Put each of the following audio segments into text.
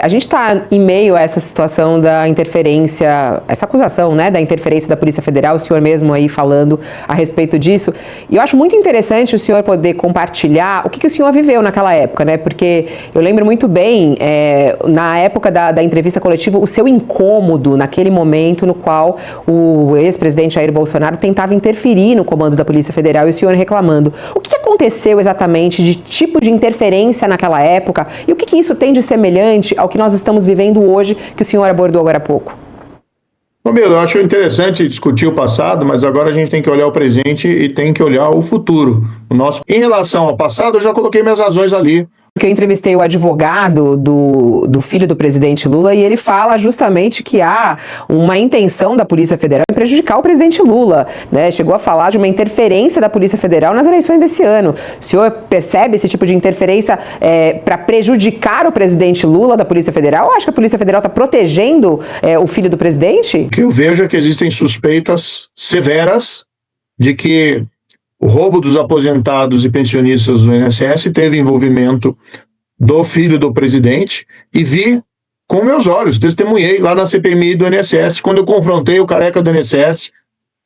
a gente está em meio a essa situação da interferência, essa acusação, né, da interferência da Polícia Federal, o senhor mesmo aí falando a respeito disso. E eu acho muito interessante o senhor poder compartilhar o que o senhor viveu naquela época, né? Porque eu lembro muito bem, na época da entrevista coletiva, o seu incômodo naquele momento no qual o ex-presidente Jair Bolsonaro tentava interferir no comando da Polícia Federal e o senhor reclamando. O que aconteceu exatamente de tipo de interferência naquela época e o que isso tem de semelhante ao que nós estamos vivendo hoje, que o senhor abordou agora há pouco? Camilo, eu acho interessante discutir o passado, mas agora a gente tem que olhar o presente e tem que olhar o futuro. Em relação ao passado, eu já coloquei minhas razões ali. Porque eu entrevistei o advogado do filho do presidente Lula e ele fala justamente que há uma intenção da Polícia Federal em prejudicar o presidente Lula, né? Chegou a falar de uma interferência da Polícia Federal nas eleições desse ano. O senhor percebe esse tipo de interferência para prejudicar o presidente Lula da Polícia Federal? Ou acha que a Polícia Federal está protegendo o filho do presidente? O que eu vejo é que existem suspeitas severas de que o roubo dos aposentados e pensionistas do INSS teve envolvimento do filho do presidente e vi com meus olhos, testemunhei lá na CPMI do INSS, quando eu confrontei o careca do INSS,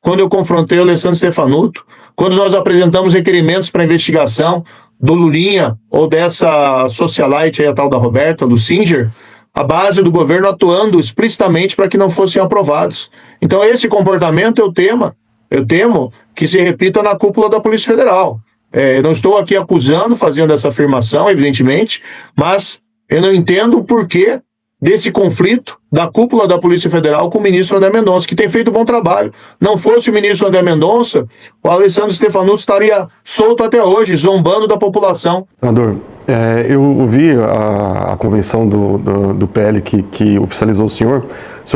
quando eu confrontei o Alessandro Stefanuto, quando nós apresentamos requerimentos para investigação do Lulinha ou dessa socialite aí, a tal da Roberta, do Singer, a base do governo atuando explicitamente para que não fossem aprovados. Então esse comportamento eu temo que se repita na cúpula da Polícia Federal. Eu não estou aqui acusando, fazendo essa afirmação, evidentemente, mas eu não entendo o porquê desse conflito da cúpula da Polícia Federal com o ministro André Mendonça, que tem feito um bom trabalho. Não fosse o ministro André Mendonça, o Alessandro Stefanuto estaria solto até hoje, zombando da população. Senador, eu ouvi a convenção do PL que oficializou o senhor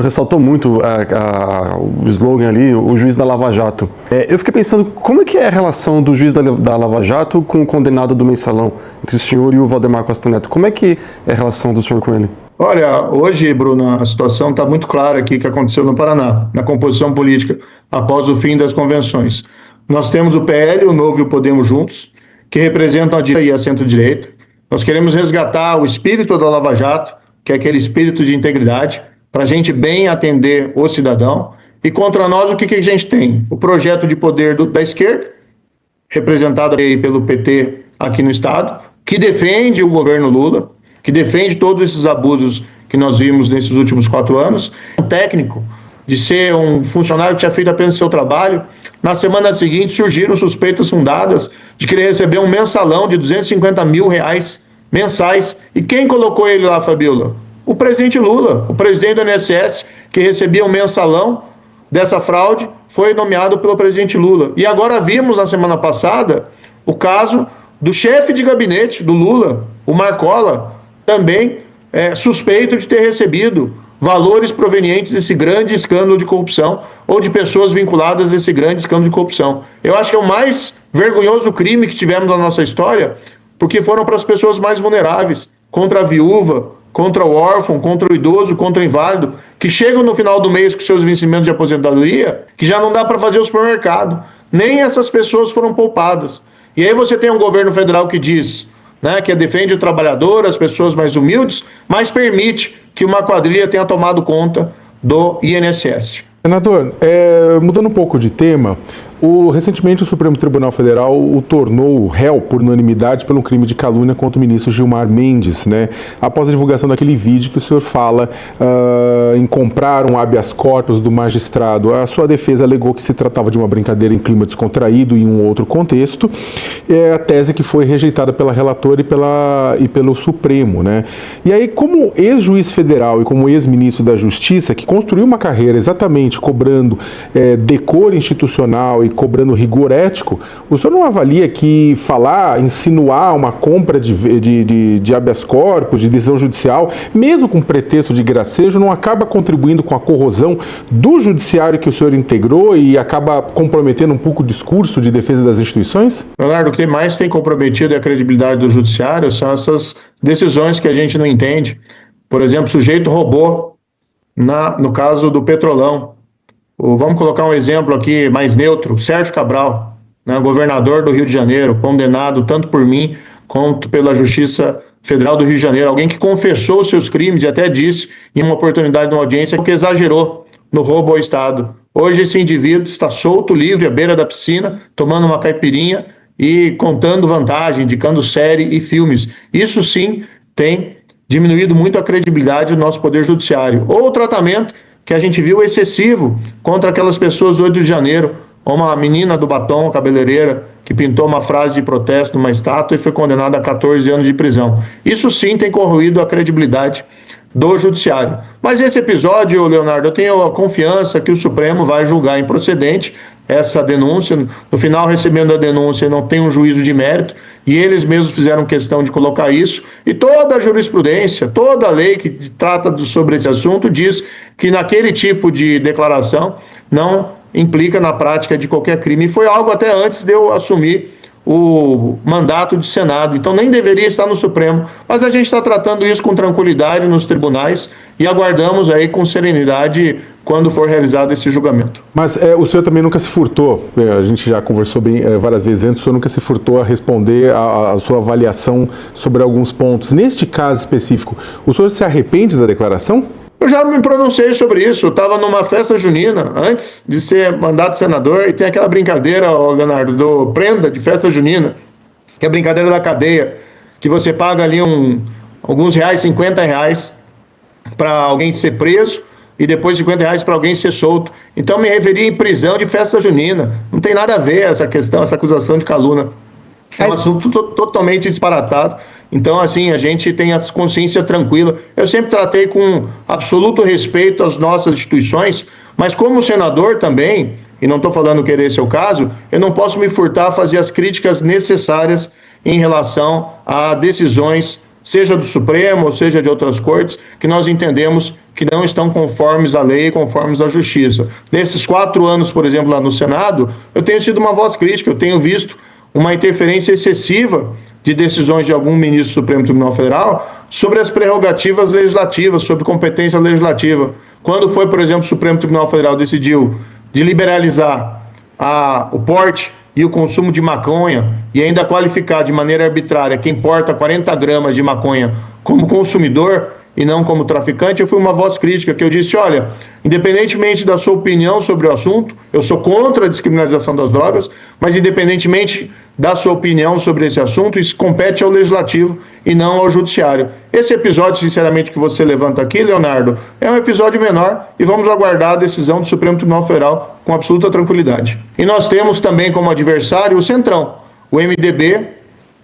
ressaltou muito o slogan ali, o juiz da Lava Jato. Eu fiquei pensando, como é que é a relação do juiz da Lava Jato com o condenado do Mensalão, entre o senhor e o Valdemar Costa Neto? Como é que é a relação do senhor com ele? Olha, hoje, Bruno, a situação está muito clara aqui que aconteceu no Paraná, na composição política, após o fim das convenções. Nós temos o PL, o Novo e o Podemos juntos, que representam a direita e a centro-direita. Nós queremos resgatar o espírito da Lava Jato, que é aquele espírito de integridade, para a gente bem atender o cidadão. E contra nós, o que a gente tem? O projeto de poder da esquerda, representado aí pelo PT aqui no Estado, que defende o governo Lula, que defende todos esses abusos que nós vimos nesses últimos 4 anos. Um técnico de ser um funcionário que tinha feito apenas seu trabalho. Na semana seguinte surgiram suspeitas fundadas de que ele recebeu um mensalão de R$250 mil mensais. E quem colocou ele lá, Fabiola? O presidente Lula, o presidente do INSS, que recebia um mensalão dessa fraude, foi nomeado pelo presidente Lula. E agora vimos na semana passada o caso do chefe de gabinete do Lula, o Marcola, também suspeito de ter recebido valores provenientes desse grande escândalo de corrupção ou de pessoas vinculadas a esse grande escândalo de corrupção. Eu acho que é o mais vergonhoso crime que tivemos na nossa história, porque foram para as pessoas mais vulneráveis, contra a viúva, contra o órfão, contra o idoso, contra o inválido, que chegam no final do mês com seus vencimentos de aposentadoria, que já não dá para fazer o supermercado. Nem essas pessoas foram poupadas. E aí você tem um governo federal que diz, né, que defende o trabalhador, as pessoas mais humildes, mas permite que uma quadrilha tenha tomado conta do INSS. Senador, mudando um pouco de tema, recentemente o Supremo Tribunal Federal o tornou réu por unanimidade pelo crime de calúnia contra o ministro Gilmar Mendes, né? Após a divulgação daquele vídeo que o senhor fala em comprar um habeas corpus do magistrado. A sua defesa alegou que se tratava de uma brincadeira em clima descontraído em um outro contexto, a tese que foi rejeitada pela relatora e pelo Supremo, né? E aí, como ex-juiz federal e como ex-ministro da Justiça, que construiu uma carreira exatamente cobrando decoro institucional e cobrando rigor ético, o senhor não avalia que insinuar uma compra de habeas corpus, de decisão judicial, mesmo com pretexto de gracejo, não acaba contribuindo com a corrosão do judiciário que o senhor integrou e acaba comprometendo um pouco o discurso de defesa das instituições? Leonardo, o que mais tem comprometido a credibilidade do judiciário são essas decisões que a gente não entende. Por exemplo, o sujeito roubou no caso do Petrolão. Vamos colocar um exemplo aqui mais neutro, Sérgio Cabral, né, governador do Rio de Janeiro, condenado tanto por mim quanto pela Justiça Federal do Rio de Janeiro, alguém que confessou os seus crimes e até disse em uma oportunidade de uma audiência que exagerou no roubo ao Estado. Hoje esse indivíduo está solto, livre, à beira da piscina, tomando uma caipirinha e contando vantagem, indicando série e filmes. Isso sim tem diminuído muito a credibilidade do nosso Poder Judiciário. Ou o tratamento que a gente viu excessivo contra aquelas pessoas do 8 de janeiro, uma menina do batom, cabeleireira, que pintou uma frase de protesto numa estátua e foi condenada a 14 anos de prisão. Isso sim tem corroído a credibilidade do Judiciário. Mas esse episódio, Leonardo, eu tenho a confiança que o Supremo vai julgar improcedente essa denúncia. No final, recebendo a denúncia, não tem um juízo de mérito, e eles mesmos fizeram questão de colocar isso. E toda a jurisprudência, toda a lei que trata sobre esse assunto diz que naquele tipo de declaração não implica na prática de qualquer crime. E foi algo até antes de eu assumir o mandato de Senado, então nem deveria estar no Supremo, mas a gente está tratando isso com tranquilidade nos tribunais e aguardamos aí com serenidade quando for realizado esse julgamento. Mas o senhor também nunca se furtou, a gente já conversou várias vezes antes, o senhor nunca se furtou a responder a sua avaliação sobre alguns pontos. Neste caso específico, o senhor se arrepende da declaração? Eu já me pronunciei sobre isso, eu estava numa festa junina, antes de ser mandato senador, e tem aquela brincadeira, Leonardo, do prenda de festa junina, que é a brincadeira da cadeia, que você paga ali alguns reais, R$50, para alguém ser preso, e depois R$50 para alguém ser solto. Então me referi em prisão de festa junina. Não tem nada a ver essa questão, essa acusação de calúnia. É um assunto totalmente disparatado. Então, assim, a gente tem a consciência tranquila. Eu sempre tratei com absoluto respeito às nossas instituições, mas como senador também, e não estou falando que esse é o caso, eu não posso me furtar a fazer as críticas necessárias em relação a decisões, seja do Supremo ou seja de outras cortes, que nós entendemos que não estão conformes à lei e conformes à justiça. Nesses 4 anos, por exemplo, lá no Senado, eu tenho sido uma voz crítica, eu tenho visto uma interferência excessiva de decisões de algum ministro do Supremo Tribunal Federal sobre as prerrogativas legislativas, sobre competência legislativa. Quando foi, por exemplo, o Supremo Tribunal Federal decidiu de liberalizar o porte e o consumo de maconha e ainda qualificar de maneira arbitrária quem porta 40 gramas de maconha como consumidor e não como traficante, eu fui uma voz crítica, que eu disse, olha, independentemente da sua opinião sobre o assunto, eu sou contra a descriminalização das drogas, mas independentemente da sua opinião sobre esse assunto, isso compete ao Legislativo e não ao Judiciário. Esse episódio, sinceramente, que você levanta aqui, Leonardo, é um episódio menor e vamos aguardar a decisão do Supremo Tribunal Federal com absoluta tranquilidade. E nós temos também como adversário o Centrão, o MDB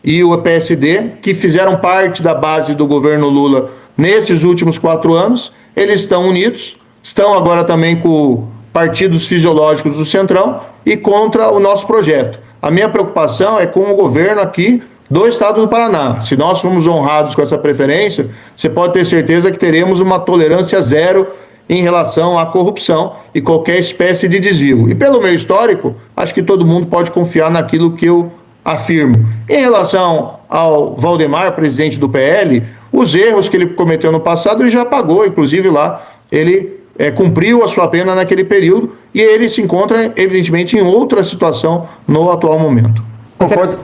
e o PSD, que fizeram parte da base do governo Lula nesses últimos 4 anos. Eles estão unidos, estão agora também com partidos fisiológicos do Centrão e contra o nosso projeto. A minha preocupação é com o governo aqui do estado do Paraná. Se nós formos honrados com essa preferência, você pode ter certeza que teremos uma tolerância zero em relação à corrupção e qualquer espécie de desvio. E pelo meu histórico, acho que todo mundo pode confiar naquilo que eu afirmo. Em relação ao Valdemar, presidente do PL, os erros que ele cometeu no passado ele já pagou, inclusive lá ele cumpriu a sua pena naquele período e ele se encontra, evidentemente, em outra situação no atual momento. Pode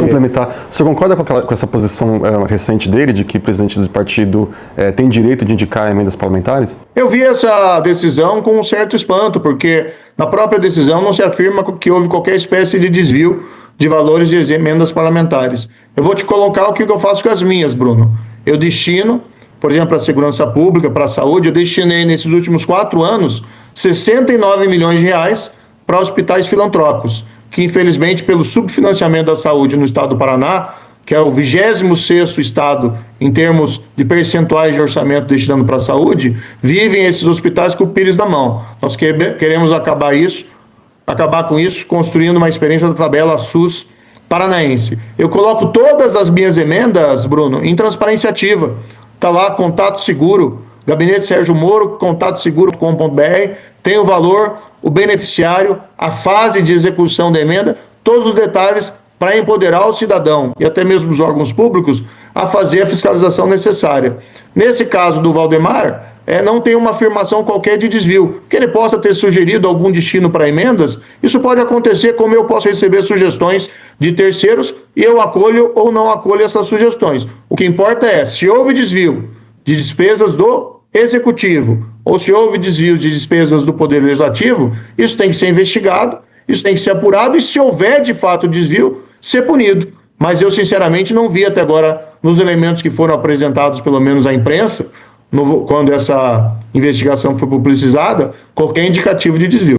complementar. Você concorda com essa posição recente dele, de que presidentes de partido têm direito de indicar emendas parlamentares? Eu vi essa decisão com um certo espanto, porque na própria decisão não se afirma que houve qualquer espécie de desvio de valores de emendas parlamentares. Eu vou te colocar o que eu faço com as minhas, Bruno. Eu destino, por exemplo, para a segurança pública, para a saúde, eu destinei nesses últimos 4 anos 69 milhões de reais para hospitais filantrópicos, que infelizmente pelo subfinanciamento da saúde no estado do Paraná, que é o 26º estado em termos de percentuais de orçamento destinando para a saúde, vivem esses hospitais com o pires na mão. Nós queremos acabar com isso, construindo uma experiência da tabela SUS paranaense. Eu coloco todas as minhas emendas, Bruno, em transparência ativa. Está lá, Contato Seguro, Gabinete Sérgio Moro, contatoseguro.com.br, tem o valor, o beneficiário, a fase de execução da emenda, todos os detalhes para empoderar o cidadão e até mesmo os órgãos públicos a fazer a fiscalização necessária. Nesse caso do Valdemar, não tem uma afirmação qualquer de desvio. Que ele possa ter sugerido algum destino para emendas, isso pode acontecer, como eu posso receber sugestões de terceiros e eu acolho ou não acolho essas sugestões. O que importa é, se houve desvio de despesas do Executivo ou se houve desvio de despesas do Poder Legislativo, isso tem que ser investigado, isso tem que ser apurado e, se houver de fato desvio, ser punido. Mas eu, sinceramente, não vi até agora, nos elementos que foram apresentados, pelo menos à imprensa, quando essa investigação foi publicizada, qualquer indicativo de desvio.